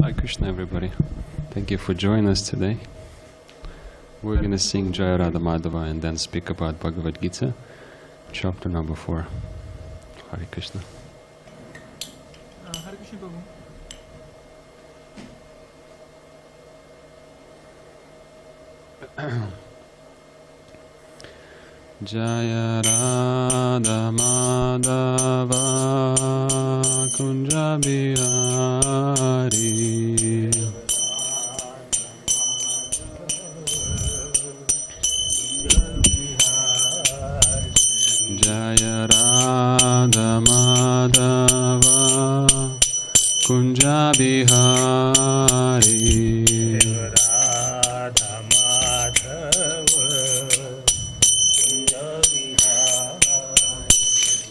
Hare Krishna, everybody. Thank you for joining us today. We're going to sing Jaya Radha Madhava and then speak about Bhagavad Gita, chapter number 4. Hare Krishna. Hare Krishna, Prabhu. Jaya Radha Madhava Kunja Bihari Jaya Radha Madhava Kunja Bihari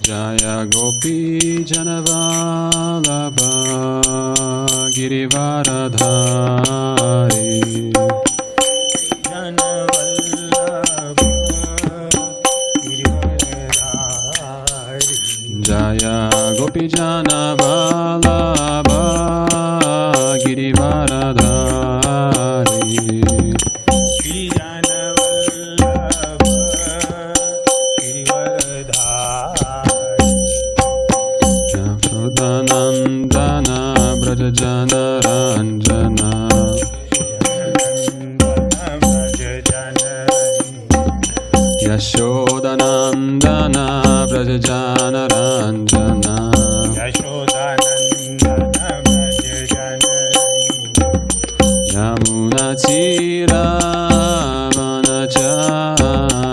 Jaya Gopi Janavallabha Girivaradhari Jaya Gopi Janavallabha Girivaradhari Nandana Brajajana Ranjana Yashodanandana Brajajana Ranjana Yamuna Tira Vanachari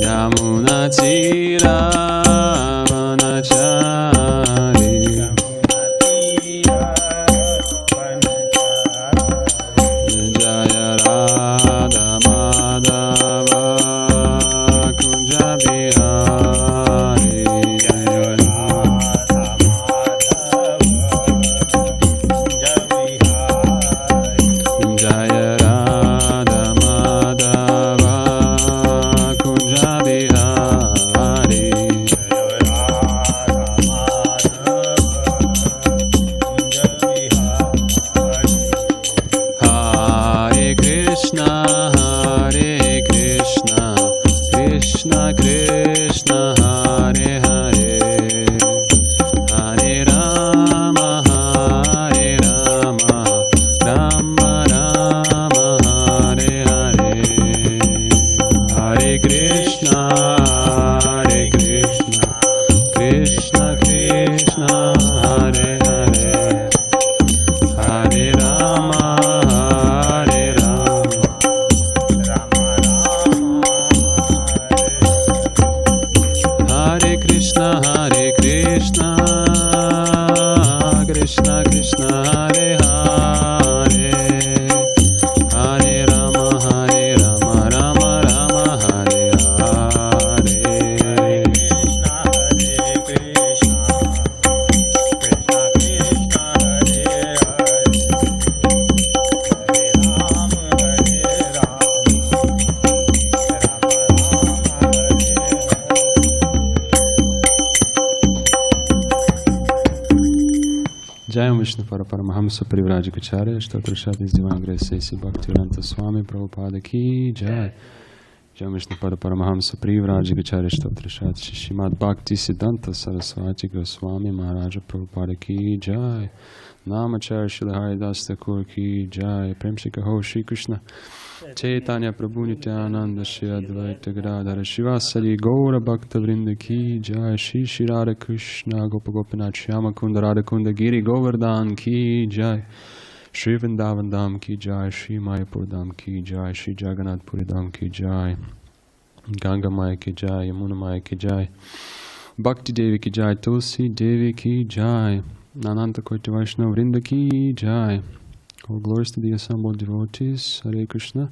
Yamuna Tira Vanachari Jaya Radha Madhava Kunja Bihari Jaya Radha Jaya Radha Madhava Kunja Bihari Hare Krishna, Krishna Krishna, Hare Hare, Hare Rama, Rama Rama, Hare Hare, Hare Krishna, Krishna Krishna, Hare Hare, Hare Rama, Hare Krishna, Krishna Krishna, Hare Hare, Hare Rama, Rama Rama, Hare Hare, Hare Krishna, Krishna Krishna, Hare Jayam Vishnu Paramahamsa Parivrajikacharya Shtotra Shadis Divangre Sesi Bhaktivedanta Swami Prabhupada Ki Jai Jayam Vishnu Paramahamsa Parivrajikacharya Shtotra Shadis Srimad Bhakti Siddhanta Saraswati Goswami Maharaja Prabhupada Ki Jai Namacharya Srila Haridas Thakur Ki Jai Prem Shri Kaho Shri Krishna Chaitanya Prabhu Nityananda Shri Advaita Gadadhara Shivasari Gaura Bhakta Vrinda Ki Jai Shri Shri Radha Krishna Gopa Gopinath Shyama Kunda Radha Kunda Giri Govardhan Ki Jai Shri Vrindavan Dham Ki Jai Shri Mayapur Dham Ki Jai Shri Jagannath Puri Dham Ki Jai Ganga Maya Ki Jai Yamuna Maya Ki Jai Bhakti Devi Ki Jai Tulsi Devi Ki Jai Nananta Koti Vaishnava Vrinda Ki Jai. All glories to the assembled devotees, Hare Krishna.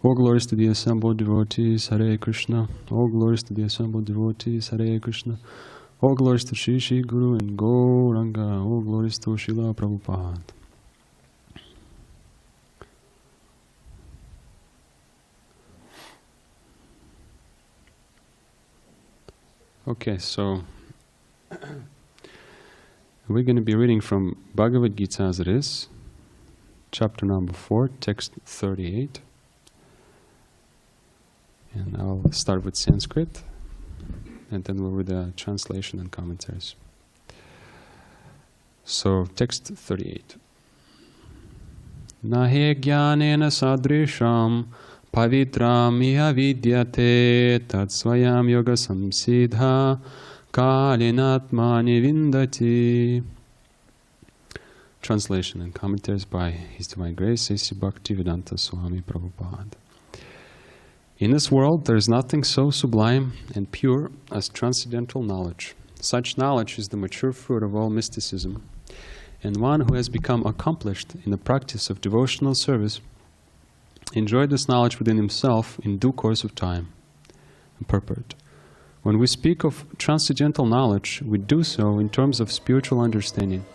All glories to the assembled devotees, Hare Krishna. All glories to the assembled devotees, Hare Krishna. All glories to Shri Shri Guru and Gauranga. All glories to Srila Prabhupada. Okay, so We're going to be reading from Bhagavad Gita as it is, chapter number 4, text 38. And I'll start with Sanskrit, and then we'll read the translation and commentaries. So, text 38. Nahe jnanena sadrisham pavitram iha vidyate tatsvayam yoga samsiddha kalinatmani vindati. Translation and commentaries by His Divine Grace A.C. Bhaktivedanta Swami Prabhupada. In this world there is nothing so sublime and pure as transcendental knowledge. Such knowledge is the mature fruit of all mysticism, and one who has become accomplished in the practice of devotional service enjoyed this knowledge within himself in due course of time. Purport. When we speak of transcendental knowledge, we do so in terms of spiritual understanding.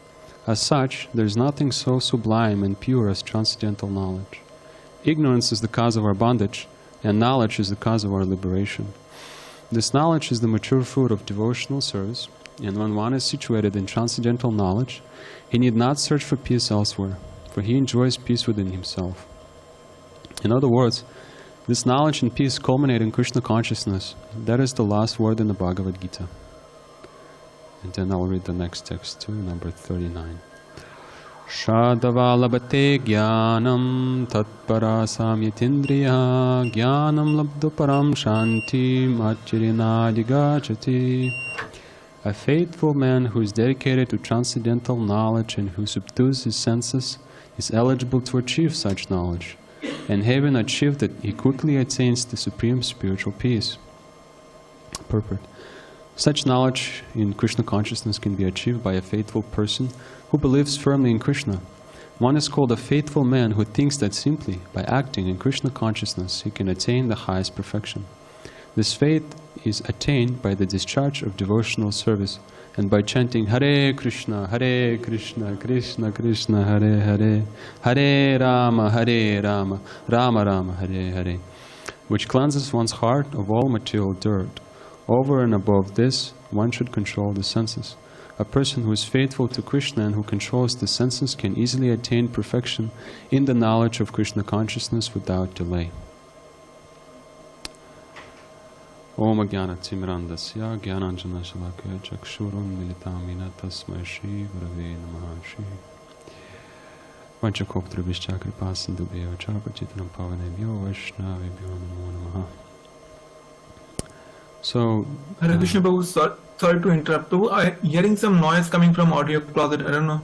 As such, there is nothing so sublime and pure as transcendental knowledge. Ignorance is the cause of our bondage, and knowledge is the cause of our liberation. This knowledge is the mature fruit of devotional service, and when one is situated in transcendental knowledge, he need not search for peace elsewhere, for he enjoys peace within himself. In other words, this knowledge and peace culminate in Krishna consciousness. That is the last word in the Bhagavad Gita. And then I'll read the next text too, number 39. Shadavalabhate jnanam tatparasam yatindriya jnanam labdhaparam shantim achirinadigachati. A faithful man who is dedicated to transcendental knowledge and who subdues his senses is eligible to achieve such knowledge, and having achieved it, he quickly attains the supreme spiritual peace. Purport. Such knowledge in Krishna consciousness can be achieved by a faithful person who believes firmly in Krishna. One is called a faithful man who thinks that simply by acting in Krishna consciousness he can attain the highest perfection. This faith is attained by the discharge of devotional service and by chanting Hare Krishna, Krishna Krishna, Hare Hare, Hare Rama, Rama Rama, Hare Hare, which cleanses one's heart of all material dirt. Over and above this, one should control the senses. A person who is faithful to Krishna and who controls the senses can easily attain perfection in the knowledge of Krishna consciousness without delay. Om Jnana Timirandasya Jnananjana Shalakaya Chakshuram Militamina Tasmai Shri Gurave Namaha Shri Vanchakoptra Vishchakripa Sindhubhyo Chapachitanam Pavanebhyo Vaishnavebhyo Namo Namaha. So, Hare Krishna Prabhu, sorry to interrupt. Prabhu, I'm hearing some noise coming from audio closet. I don't know.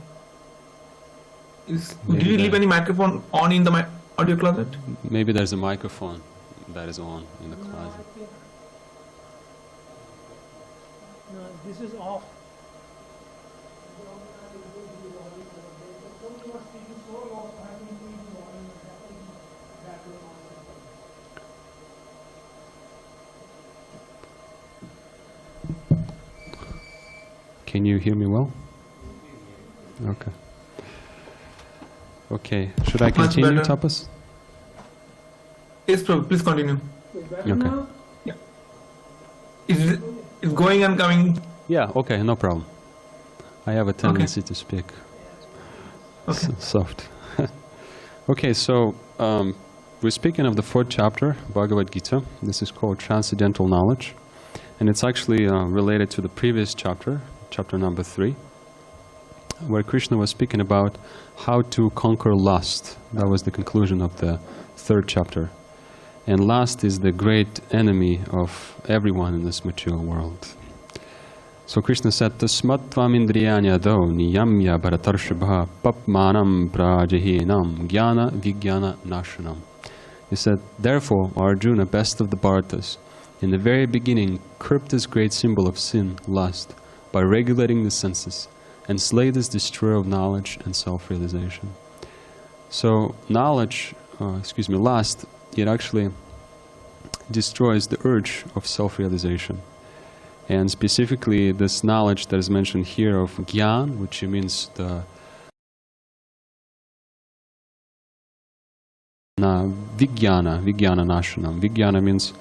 Did you leave any microphone on in the audio closet? Maybe there's a microphone that is on in the closet. No, this is off. Can you hear me well? Okay. Okay. Should I continue, Tapas? Yes, Prabhu, please continue. Okay. Now? Yeah. It's going and coming. Yeah, okay, no problem. I have a tendency to speak soft. Okay, so we're speaking of the 4th chapter, Bhagavad Gita. This is called Transcendental Knowledge. And it's actually related to the previous chapter, chapter number 3, where Krishna was speaking about how to conquer lust. That was the conclusion of the 3rd chapter. And lust is the great enemy of everyone in this material world. So Krishna said, Tasmatvam indriyanyado niyamya bharatarshabha papmanam prajahinam jnana vijnana nashanam. He said, therefore, Arjuna, best of the Bharatas, in the very beginning curb this great symbol of sin, lust, by regulating the senses, and slay this destroyer of knowledge and self-realization. So knowledge, lust, it actually destroys the urge of self-realization. And specifically this knowledge that is mentioned here of Gyan, which means the Vijnana Nashanam. Vijnana means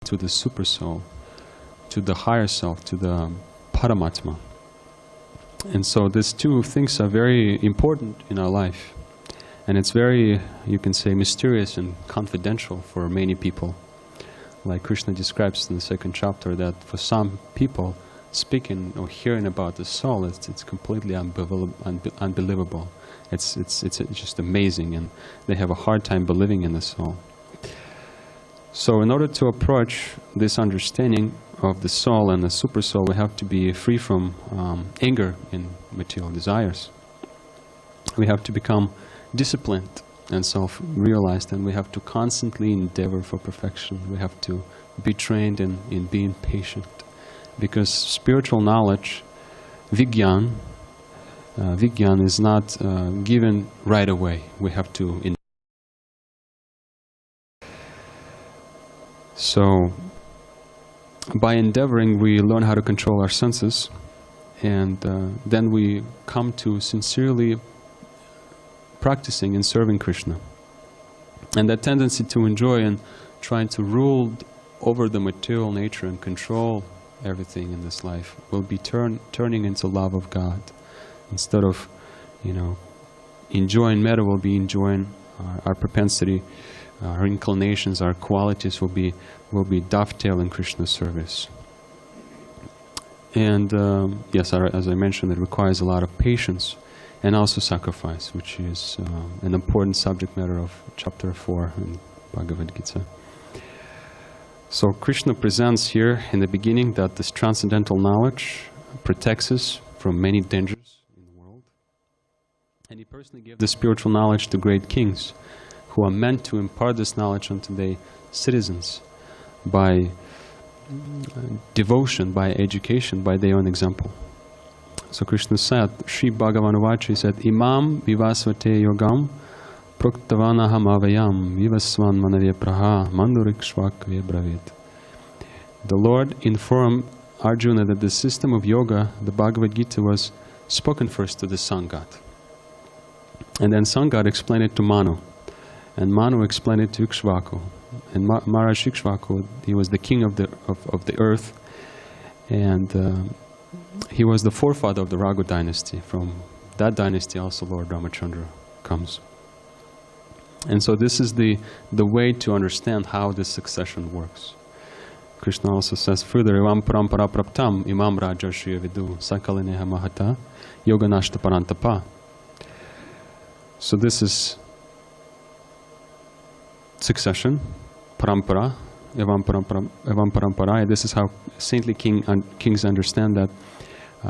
to the super soul. to the higher self, to the Paramatma. And so these two things are very important in our life. And it's very, you can say, mysterious and confidential for many people. Like Krishna describes in the 2nd chapter, that for some people, speaking or hearing about the soul, it's completely unbelievable. It's just amazing, and they have a hard time believing in the soul. So in order to approach this understanding of the soul and the super soul, we have to be free from anger and material desires. We have to become disciplined and self-realized, and we have to constantly endeavor for perfection. We have to be trained in being patient, because spiritual knowledge, Vigyan is not given right away. We have to. So, by endeavoring, we learn how to control our senses, and then we come to sincerely practicing and serving Krishna. And that tendency to enjoy and trying to rule over the material nature and control everything in this life will be turning into love of God. Instead of, enjoying metta, we'll be enjoying our propensity, our inclinations, our qualities will be dovetail in Krishna's service. And yes, as I mentioned, it requires a lot of patience and also sacrifice, which is an important subject matter of chapter 4 in Bhagavad Gita. So Krishna presents here in the beginning that this transcendental knowledge protects us from many dangers in the world. And he personally gave the spiritual knowledge to great kings who are meant to impart this knowledge unto their citizens by devotion, by education, by their own example. So Krishna said, Sri Bhagavan Uvacha, he said, Imam vivasvate yogam proktavanaham avayam vivasvan manavya praha mandurikshvakve bravit. The Lord informed Arjuna that the system of yoga, the Bhagavad Gita, was spoken first to the sun god. And then sun god explained it to Manu. And Manu explained it to Ikshvaku. And Maharaj Ikshvaku, he was the king of the earth. And he was the forefather of the Raghu dynasty. From that dynasty also Lord Ramachandra comes. And so this is the way to understand how this succession works. Krishna also says further, Evam parampara praptam imam rajarshriya vidu sakalineha mahata yoganashta parantapa. So this is succession, parampara, evam parampara. This is how saintly kings understand that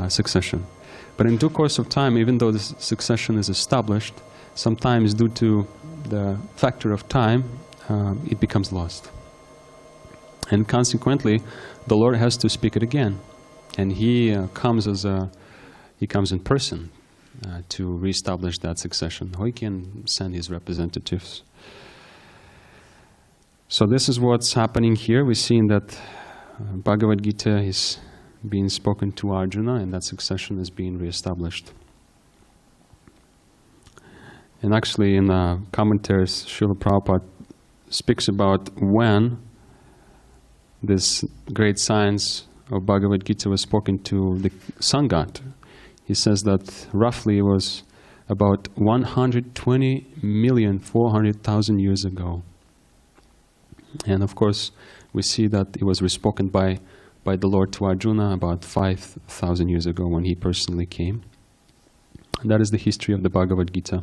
succession. But in due course of time, even though this succession is established, sometimes due to the factor of time, it becomes lost. And consequently, the Lord has to speak it again. And he comes in person to reestablish that succession. Or he can send his representatives. So this is what's happening here. We're seeing that Bhagavad Gita is being spoken to Arjuna, and that succession is being reestablished. And actually in the commentaries, Srila Prabhupada speaks about when this great science of Bhagavad Gita was spoken to the sun god. He says that roughly it was about 120,400,000 years ago. And of course, we see that it was spoken by the Lord to Arjuna about 5,000 years ago when he personally came. And that is the history of the Bhagavad Gita.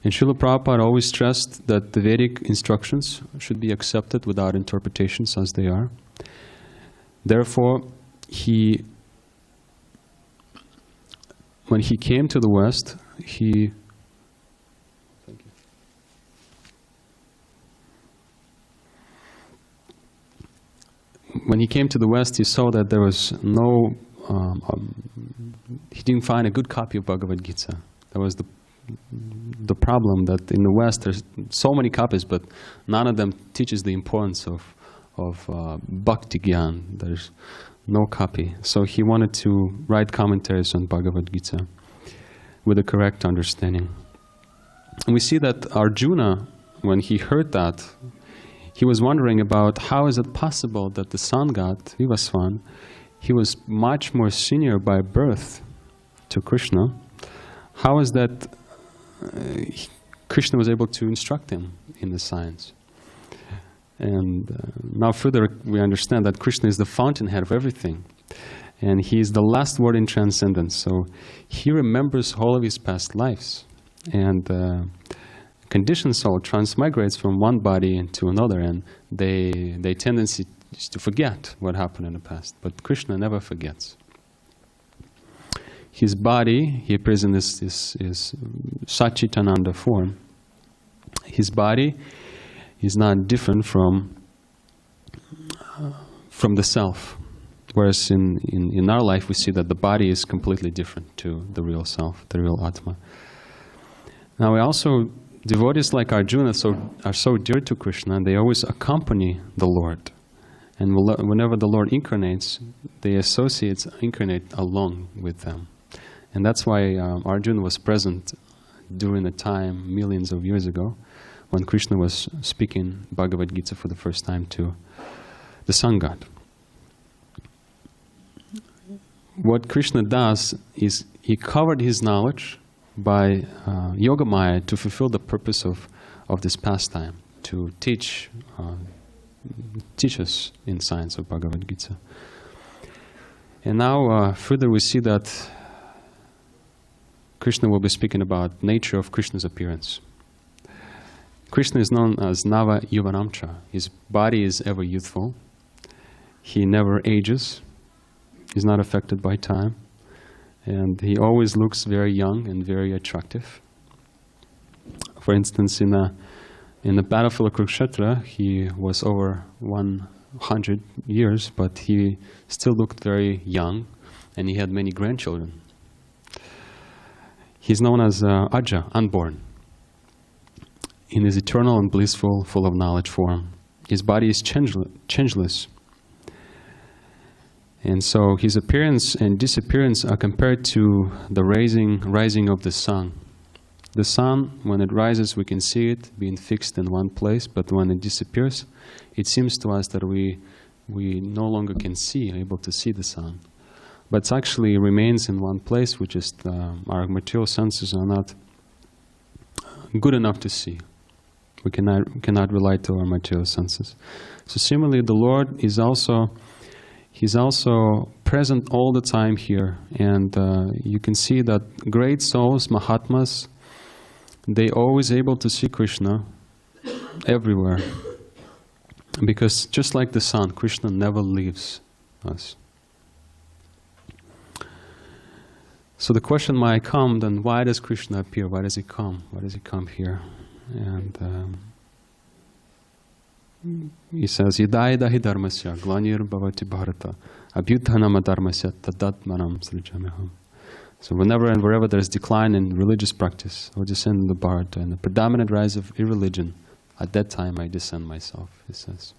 And Srila Prabhupada always stressed that the Vedic instructions should be accepted without interpretations as they are. Therefore, when he came to the West, he saw that there was no, he didn't find a good copy of Bhagavad Gita. That was the problem, that in the West there's so many copies, but none of them teaches the importance of Bhakti Gyan. There's no copy. So he wanted to write commentaries on Bhagavad Gita with a correct understanding. And we see that Arjuna, when he heard that, he was wondering about how is it possible that the sun god, Vivaswan, he was much more senior by birth to Krishna. How is that Krishna was able to instruct him in the science? And now further we understand that Krishna is the fountainhead of everything. And he is the last word in transcendence. So he remembers all of his past lives. And conditioned soul transmigrates from one body into another, and they tendency is to forget what happened in the past. But Krishna never forgets. His body, he appears in this Satchitananda form. His body is not different from the self. Whereas in our life we see that the body is completely different to the real self, the real Atma. Now we also, devotees like Arjuna are so dear to Krishna, and they always accompany the Lord. And whenever the Lord incarnates, the associates incarnate along with them. And that's why Arjuna was present during the time, millions of years ago, when Krishna was speaking Bhagavad-gītā for the first time to the sun god. What Krishna does is he covered his knowledge by Yogamaya to fulfill the purpose of this pastime, to teach us in science of Bhagavad-gītā. And now further we see that Krishna will be speaking about nature of Krishna's appearance. Krishna is known as Nava Yuvanamcha. His body is ever youthful. He never ages. He's not affected by time. And he always looks very young and very attractive. For instance, in the battlefield of Kurukshetra, he was over 100 years, but he still looked very young, and he had many grandchildren. He's known as Aja, unborn, in his eternal and blissful, full of knowledge form. His body is changeless. And so his appearance and disappearance are compared to the rising of the sun. The sun, when it rises, we can see it being fixed in one place, but when it disappears, it seems to us that we no longer can able to see the sun. But it actually remains in one place, which is our material senses are not good enough to see. We cannot rely to our material senses. So similarly, the Lord is He's also present all the time here, and you can see that great souls, Mahatmas, they always able to see Krishna everywhere. Because just like the sun, Krishna never leaves us. So the question might come, then why does Krishna appear? Why does he come? Why does he come here? And he says, Yadaidahi dharmasya glanir bhavati bharata abhyudhanam dharmasya tadatmanam srijameham. So whenever and wherever there is decline in religious practice or descend in the Bharata and the predominant rise of irreligion, at that time I descend myself, he says.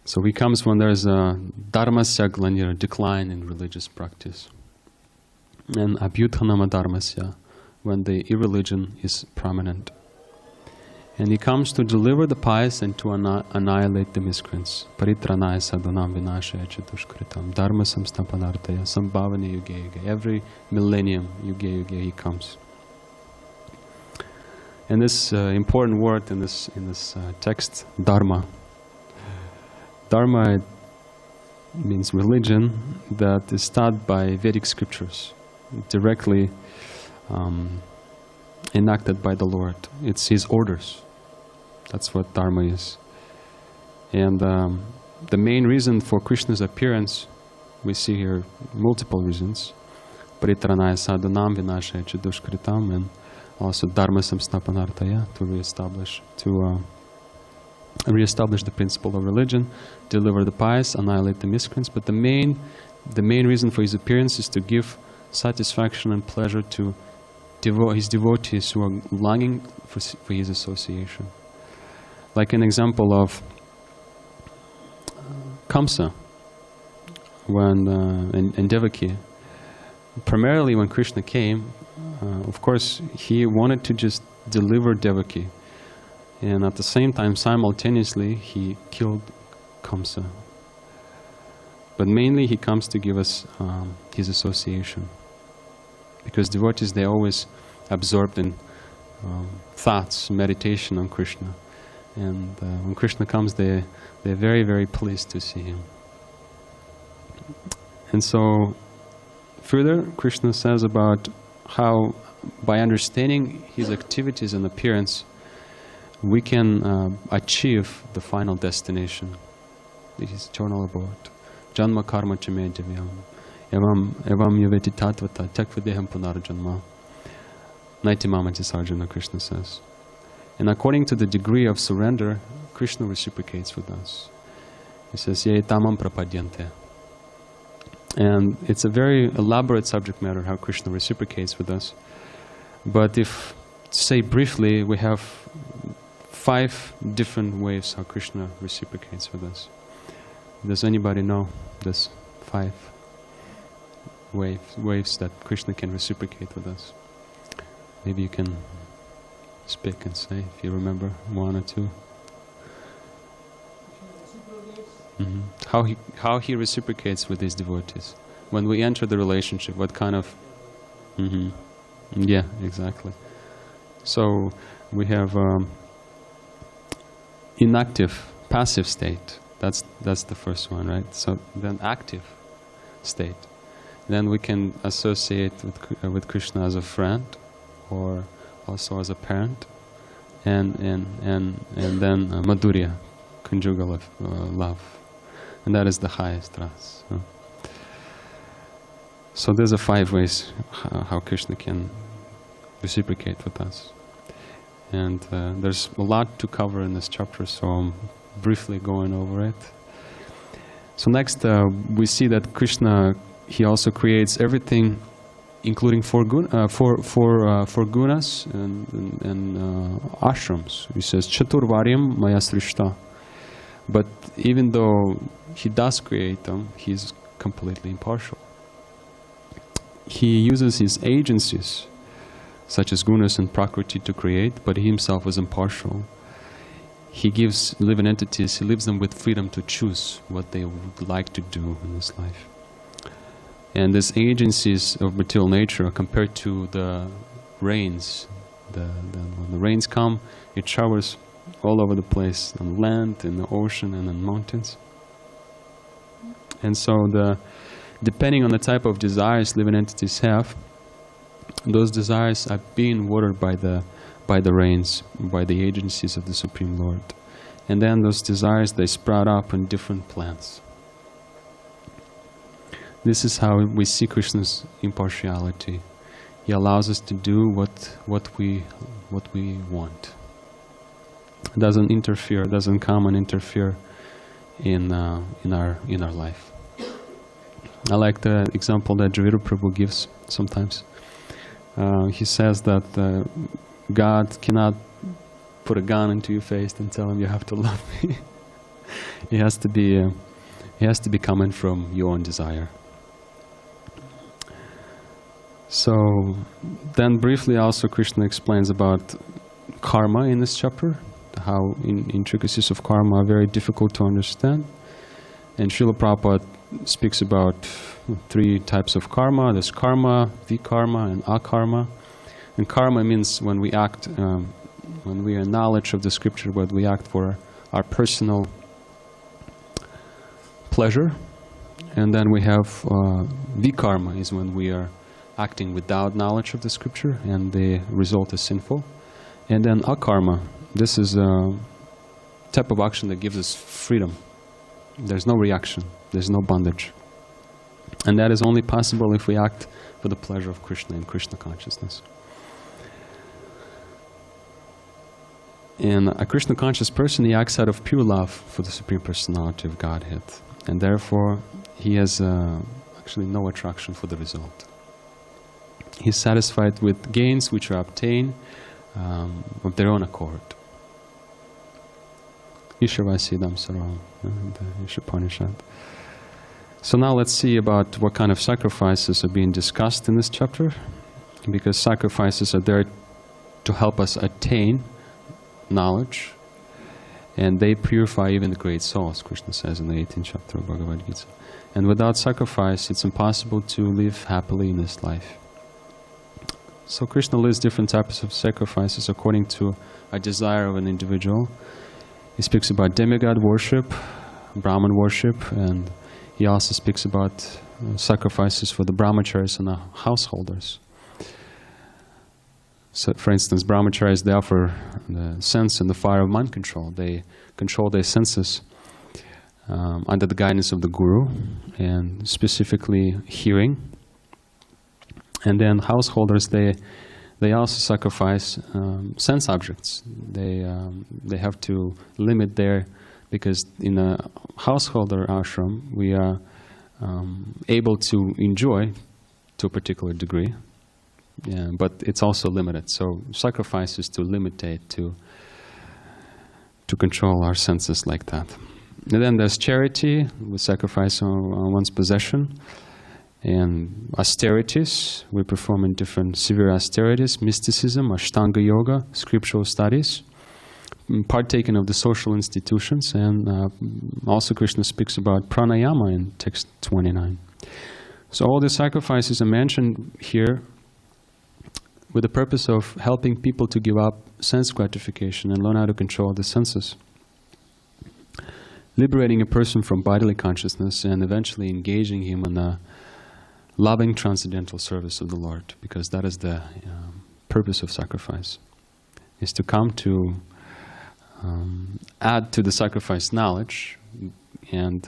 So he comes when there is a dharmasya glanir, decline in religious practice. And abhyudhanam dharmasya, when the irreligion is prominent. And he comes to deliver the pious and to annihilate the miscreants. Paritranaya sadhanam vinashaya chadushkritam dharma samstapanartaya sambhavani yuge yuge. Every millennium, yuge yuge, he comes. And this important word in this text, dharma. Dharma means religion that is taught by Vedic scriptures, directly enacted by the Lord. It's his orders. That's what dharma is. And the main reason for Krishna's appearance, we see here multiple reasons. Paritranaya sadhanam vinashaya chadushkritam, and also dharma samstapanartaya, to reestablish the principle of religion, deliver the pious, annihilate the miscreants. But the main reason for his appearance is to give satisfaction and pleasure to his devotees who are longing for his association. Like an example of Kamsa and Devaki. Primarily when Krishna came, of course, he wanted to just deliver Devaki. And at the same time, simultaneously, he killed Kamsa. But mainly he comes to give us his association. Because devotees, they're always absorbed in thoughts, meditation on Krishna. And when Krishna comes, they're very, very pleased to see him. And so, further, Krishna says about how, by understanding his activities and appearance, we can achieve the final destination, his eternal abode. Janma karma chame divyam, evam yaveti tatvata tekvideham punarjanma. Naiti mamatis Arjuna, Krishna says. And according to the degree of surrender, Krishna reciprocates with us. He says, ye tamam prapadyante. And it's a very elaborate subject matter, how Krishna reciprocates with us. But if, to say briefly, we have 5 different ways how Krishna reciprocates with us. Does anybody know this 5 ways that Krishna can reciprocate with us? Maybe you can speak and say if you remember 1 or 2. How he reciprocates with his devotees. When we enter the relationship, what kind of... Yeah, exactly. So we have inactive, passive state. That's the first one, right? So then active state. Then we can associate with Krishna as a friend, or also as a parent, and then madhurya, conjugal love, and that is the highest ras. So there's 5 ways how Krishna can reciprocate with us, and there's a lot to cover in this chapter, so I'm briefly going over it. So next we see that Krishna, he also creates everything, including 4 gunas and ashrams. He says, Chaturvaryam maya srishta. But even though he does create them, he's completely impartial. He uses his agencies, such as gunas and prakriti, to create, but he himself is impartial. He gives living entities, he leaves them with freedom to choose what they would like to do in this life. And these agencies of material nature are compared to the rains. When the rains come, it showers all over the place, on land, in the ocean, and in mountains. And so, depending on the type of desires living entities have, those desires are being watered by the rains, by the agencies of the Supreme Lord. And then those desires, they sprout up in different plants. This is how we see Krishna's impartiality. He allows us to do what we want. It doesn't interfere, doesn't come and interfere in our life. I like the example that Javiru Prabhu gives sometimes. He says that God cannot put a gun into your face and tell him you have to love me. It has to be coming from your own desire. So then briefly also Krishna explains about karma in this chapter, how intricacies of karma are very difficult to understand. And Srila Prabhupada speaks about 3 types of karma. There's karma, vikarma, and akarma. And karma means when we act, when we are in knowledge of the scripture, when we act for our personal pleasure. And then we have vikarma, is when we are acting without knowledge of the scripture and the result is sinful. And then akarma, this is a type of action that gives us freedom. There's no reaction, there's no bondage. And that is only possible if we act for the pleasure of Krishna and Krishna consciousness. And a Krishna conscious person, he acts out of pure love for the Supreme Personality of Godhead. And therefore, he has actually no attraction for the result. He's satisfied with gains which are obtained of their own accord. Ishavasidam Saram, the Ishopanishad. So now let's see about what kind of sacrifices are being discussed in this chapter, because sacrifices are there to help us attain knowledge, and they purify even the great souls, Krishna says in the 18th chapter of Bhagavad-gītā. And without sacrifice, it's impossible to live happily in this life. So Krishna lists different types of sacrifices according to a desire of an individual. He speaks about demigod worship, Brahman worship, and he also speaks about sacrifices for the brahmacharis and the householders. So, for instance, brahmacharis, they offer the sense and the fire of mind control. They control their senses under the guidance of the guru, and specifically hearing. And then householders, they also sacrifice sense objects. They have to limit their, because in a householder ashram, we are able to enjoy to a particular degree. Yeah, but it's also limited. So sacrifice is to limitate, to control our senses like that. And then there's charity, we sacrifice on one's possession. And austerities, we perform in different severe austerities, mysticism, Ashtanga yoga, scriptural studies, partaking of the social institutions, and also Krishna speaks about pranayama in text 29. So all the sacrifices are mentioned here with the purpose of helping people to give up sense gratification and learn how to control the senses, liberating a person from bodily consciousness and eventually engaging him in the loving transcendental service of the Lord, because that is the purpose of sacrifice, is to come to add to the sacrifice knowledge, and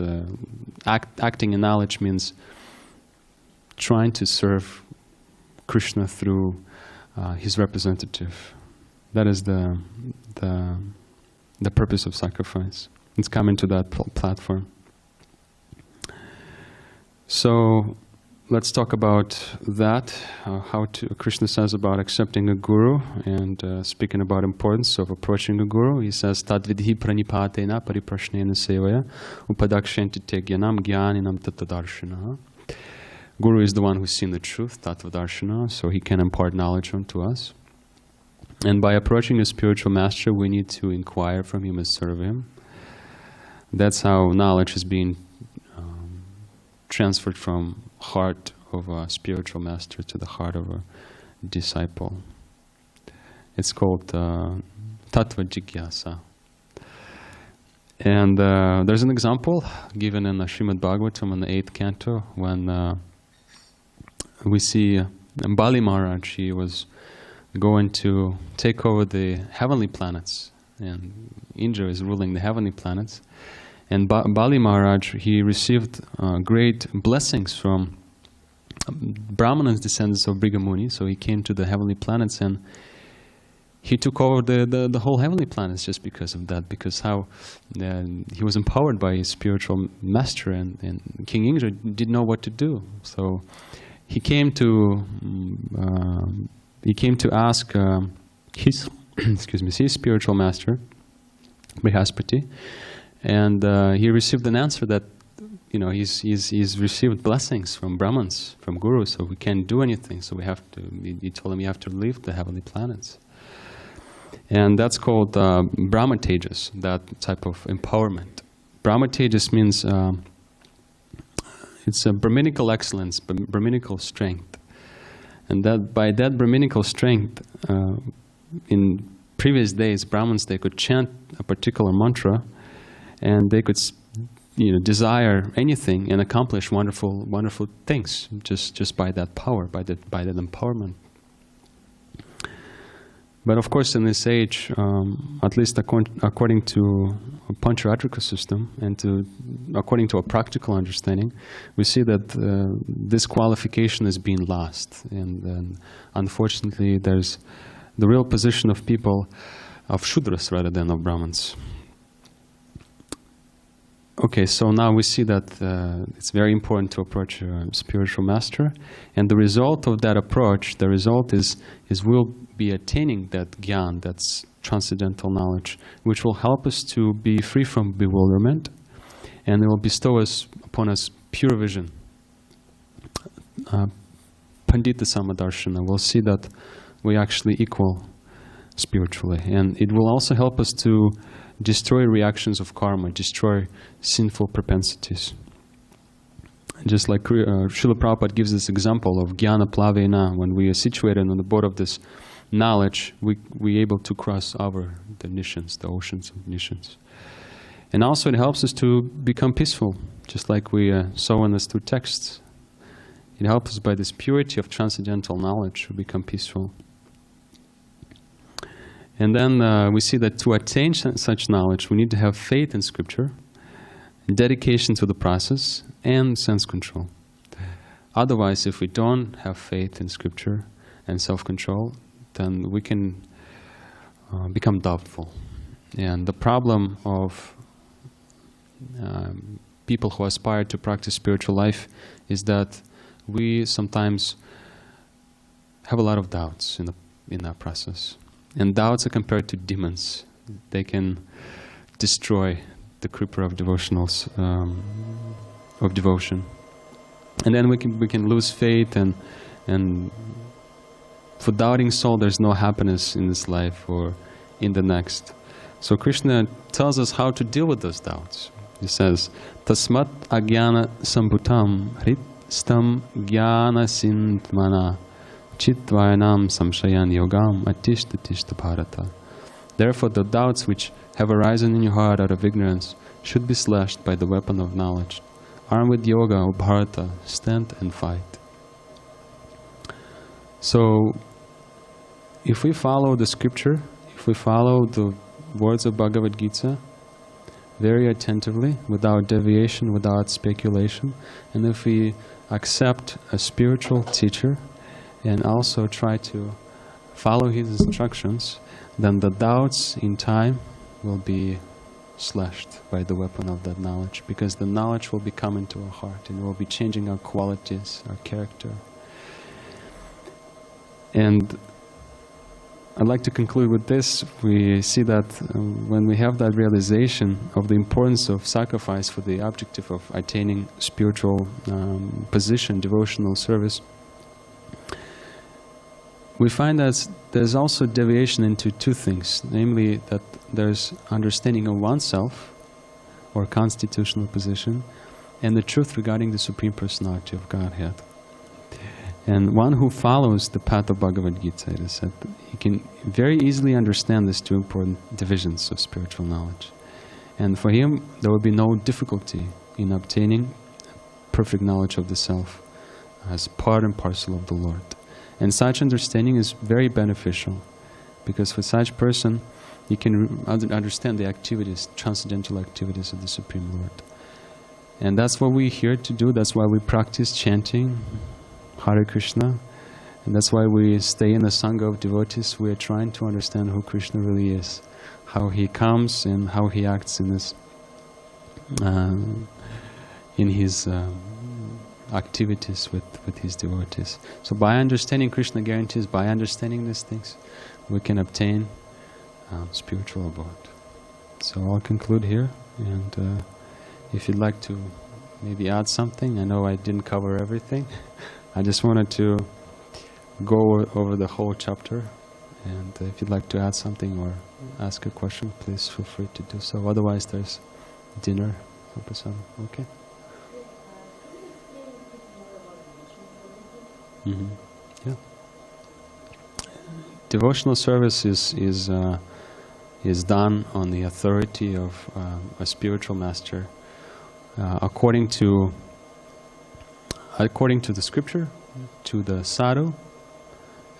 acting in knowledge means trying to serve Krishna through his representative. That is the purpose of sacrifice. It's coming to that platform. So let's talk about that. Krishna says about accepting a guru and speaking about importance of approaching a guru. He says, "Tadvidhi pranipatena pariprashnena sevaya upadakshanti te gyanam gyaninam tattadarshana." Guru is the one who's seen the truth, tattva-darshana, so he can impart knowledge unto us. And by approaching a spiritual master, we need to inquire from him and serve him. That's how knowledge is being transferred from heart of a spiritual master to the heart of a disciple. It's called tattva jigyasa. And there's an example given in the Srimad Bhagavatam in the 8th canto, when we see Bali Maharaj. He was going to take over the heavenly planets, and Indra is ruling the heavenly planets. And Bali Maharaj, he received great blessings from Brahmanas, descendants of Brigamuni. So he came to the heavenly planets and he took over the whole heavenly planets just because of that, because how he was empowered by his spiritual master, and King Indra didn't know what to do. So he came to ask his his spiritual master, Brihaspati, and he received an answer that, you know, he's received blessings from Brahmins, from gurus, so we can't do anything. So we have to. He told him you have to leave the heavenly planets, and that's called Brahma Tejas, that type of empowerment. Brahma Tejas means it's a Brahminical excellence, Brahminical strength, and that by that Brahminical strength, in previous days, Brahmins, they could chant a particular mantra, and they could, you know, desire anything and accomplish wonderful things just by that power, by that empowerment. But of course, in this age, at least according to a Pancharatrika system and according to a practical understanding, we see that this qualification is being lost, and unfortunately, there's the real position of people of Shudras rather than of Brahmins. Okay, so now we see that it's very important to approach a spiritual master, and the result of that approach, the result is we'll be attaining that gyan, that's transcendental knowledge, which will help us to be free from bewilderment, and it will bestow upon us pure vision. Pandita Samadarshana, we'll see that we actually equal spiritually. And it will also help us to destroy reactions of karma, destroy sinful propensities. Just like Srila Prabhupada gives this example of jnana plavena, when we are situated on the board of this knowledge, we able to cross over the nishans, the oceans of nishans. And also it helps us to become peaceful, just like we saw in these two texts. It helps us by this purity of transcendental knowledge to become peaceful. And then we see that to attain such knowledge, we need to have faith in Scripture, dedication to the process, and sense control. Otherwise, if we don't have faith in Scripture and self-control, then we can become doubtful. And the problem of people who aspire to practice spiritual life is that we sometimes have a lot of doubts in that process. And doubts are compared to demons. They can destroy the creeper of devotionals, of devotion. And then we can lose faith, and for doubting soul there's no happiness in this life or in the next. So Krishna tells us how to deal with those doubts. He says, Tasmat agyana sambhutam hritstam jnana sintmana chitvayanam samshayan yogam atishta tishta bharata. Therefore the doubts which have arisen in your heart out of ignorance should be slashed by the weapon of knowledge. Armed with yoga, O Bharata, stand and fight. So, if we follow the scripture, if we follow the words of Bhagavad Gita very attentively, without deviation, without speculation, and if we accept a spiritual teacher and also try to follow his instructions, then the doubts in time will be slashed by the weapon of that knowledge, because the knowledge will be coming to our heart and it will be changing our qualities, our character. And I'd like to conclude with this. We see that when we have that realization of the importance of sacrifice for the objective of attaining spiritual position, devotional service, we find that there's also deviation into two things, namely that there's understanding of oneself, or constitutional position, and the truth regarding the Supreme Personality of Godhead. And one who follows the path of Bhagavad Gita, it is said, he can very easily understand these two important divisions of spiritual knowledge. And for him, there will be no difficulty in obtaining perfect knowledge of the self as part and parcel of the Lord. And such understanding is very beneficial, because for such person, he can understand the activities, transcendental activities of the Supreme Lord. And that's what we're here to do. That's why we practice chanting Hare Krishna, and that's why we stay in the Sangha of devotees. We are trying to understand who Krishna really is, how he comes and how he acts in his activities with his devotees. So by understanding Krishna guarantees, by understanding these things, we can obtain spiritual abode. So I'll conclude here, and if you'd like to maybe add something, I know I didn't cover everything. I just wanted to go over the whole chapter, and if you'd like to add something or ask a question, please feel free to do so. Otherwise, there's dinner. Okay? Mm-hmm. Yeah. Devotional service is done on the authority of a spiritual master, according to the scripture, to the sadhu,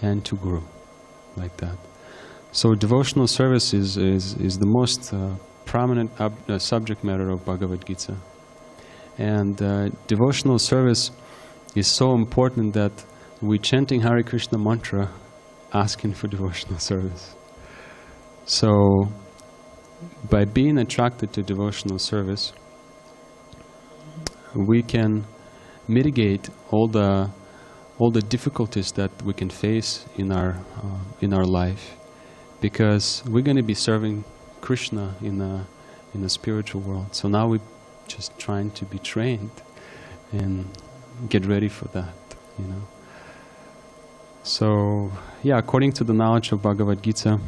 and to guru, like that. So devotional service is the most prominent subject matter of Bhagavad Gita. And devotional service is so important that we're chanting Hare Krishna mantra asking for devotional service. So by being attracted to devotional service, we can mitigate all the difficulties that we can face in our life, because we're going to be serving Krishna in the spiritual world. So now we're just trying to be trained and get ready for that, you know. So yeah, according to the knowledge of Bhagavad Gita,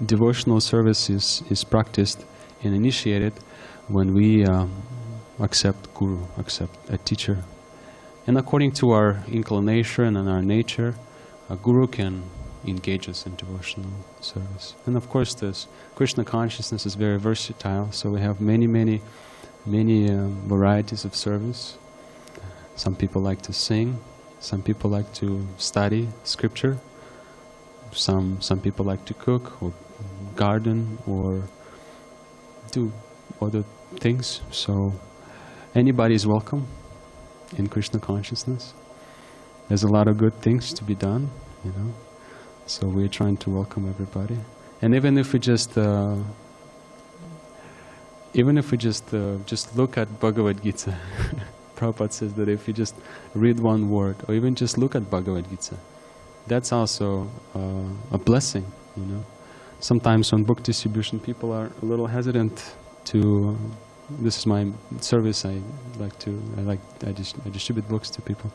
devotional service is practiced and initiated when we accept Guru, accept a teacher. And according to our inclination and our nature, a Guru can engage us in devotional service. And of course this Krishna consciousness is very versatile, so we have many varieties of service. Some people like to sing, some people like to study scripture, some people like to cook or garden or do other things. So anybody is welcome in Krishna consciousness. There's a lot of good things to be done, you know. So we're trying to welcome everybody. And even if we just look at Bhagavad Gita, Prabhupada says that if you just read one word or even just look at Bhagavad Gita, that's also a blessing, you know. Sometimes on book distribution, people are a little hesitant to. This is my service. I distribute books to people,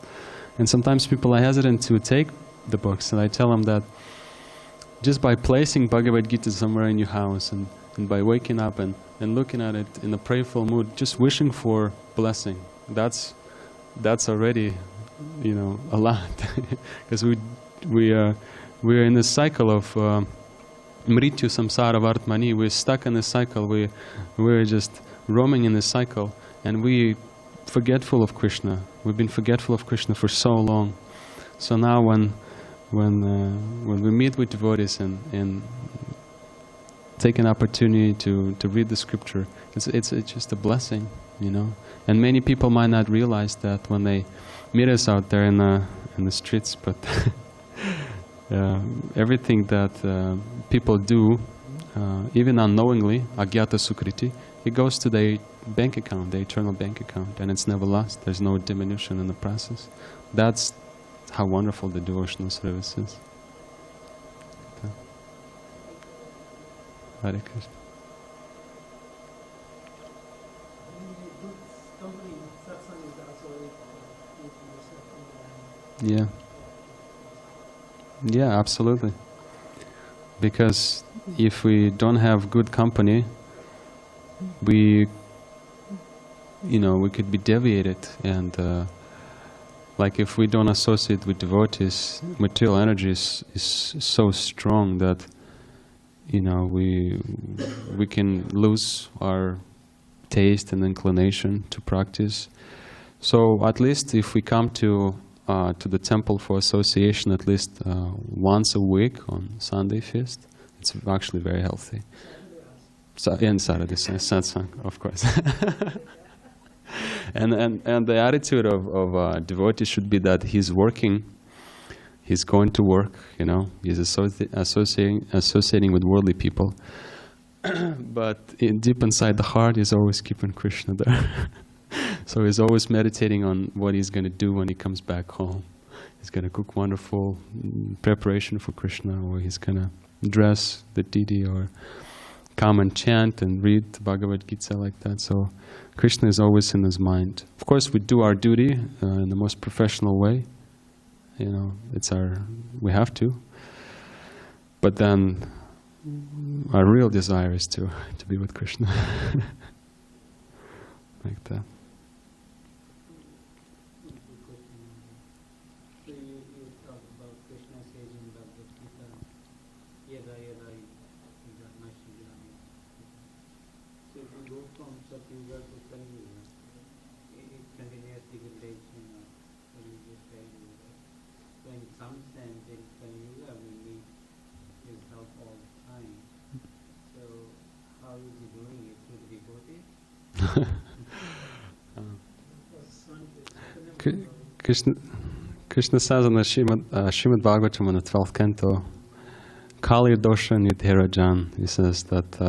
and sometimes people are hesitant to take the books, and I tell them that just by placing Bhagavad Gita somewhere in your house and by waking up and looking at it in a prayerful mood, just wishing for blessing, that's already, you know, a lot. Because we're in this cycle of mrityu samsara vartmani. We're stuck in this cycle. We're just roaming in this cycle, and we forgetful of Krishna. We've been forgetful of Krishna for so long. So now when we meet with devotees and take an opportunity to read the scripture, it's just a blessing, you know. And many people might not realize that when they meet us out there in the streets, but everything that people do, even unknowingly, agyata sukriti, it goes to their bank account, the eternal bank account, and it's never lost. There's no diminution in the process. That's how wonderful the devotional service is. Hare Krishna. Yeah. Yeah, absolutely. Because if we don't have good company, we could be deviated, and like if we don't associate with devotees, material energy is so strong that, you know, we can lose our taste and inclination to practice. So at least if we come to the temple for association at least once a week on Sunday feast, it's actually very healthy. So, and Saturday satsang, of course. and the attitude of devotee should be that he's working, he's going to work, you know, he's associating with worldly people, but deep inside the heart he's always keeping Krishna there. So he's always meditating on what he's going to do when he comes back home. He's going to cook wonderful preparation for Krishna, or he's going to dress the deity, or come and chant and read the Bhagavad Gita like that. So Krishna is always in his mind. Of course, we do our duty in the most professional way. You know, we have to. But then our real desire is to be with Krishna. Like that. Krishna says in the Srimad Bhagavatam in the 12th canto, Kali dosha nidhirajan. He says that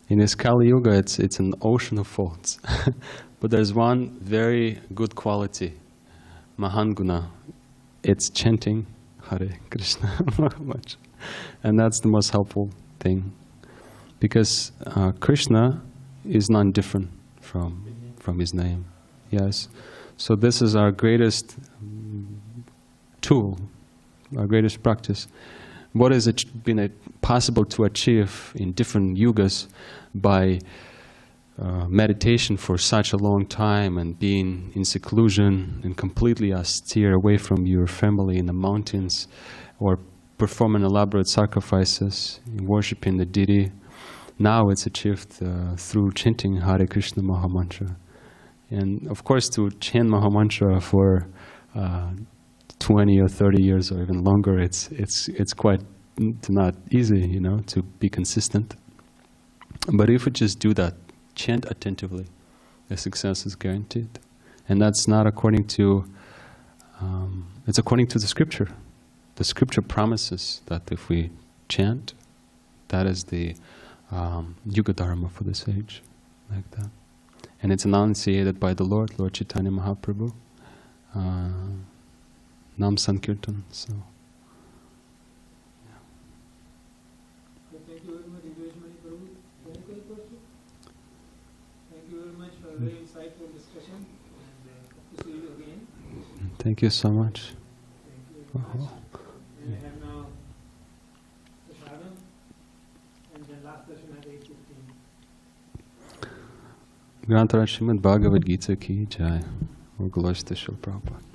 in this Kali Yuga it's an ocean of faults. But there's one very good quality, Mahanguna. It's chanting Hare Krishna. And that's the most helpful thing. Because Krishna is none different from his name. Yes. So this is our greatest tool, our greatest practice. what has been possible to achieve in different yugas by meditation for such a long time and being in seclusion and completely austere away from your family in the mountains, or performing elaborate sacrifices, worshipping the deity. Now it's achieved through chanting Hare Krishna Mahamantra. And of course, to chant Mahamantra for 20 or 30 years or even longer, it's quite not easy, you know, to be consistent. But if we just do that, chant attentively, the success is guaranteed. And that's not according to, it's according to the scripture. The scripture promises that if we chant, that is the Yuga Dharma for this age, like that. And it's enunciated by the Lord Chaitanya Mahaprabhu, Nam Sankirtan. So, Thank you very much, Dvijamani Prabhu. Any question? Thank you very much for a very insightful discussion, and hope to see you again. thank you so much. Thank you very much. And we have now Prasadam, and then last session at 8:15. Grantaraj Srimad Bhagavad-gītā ki jai. Or Glory to Srila Prabhupada.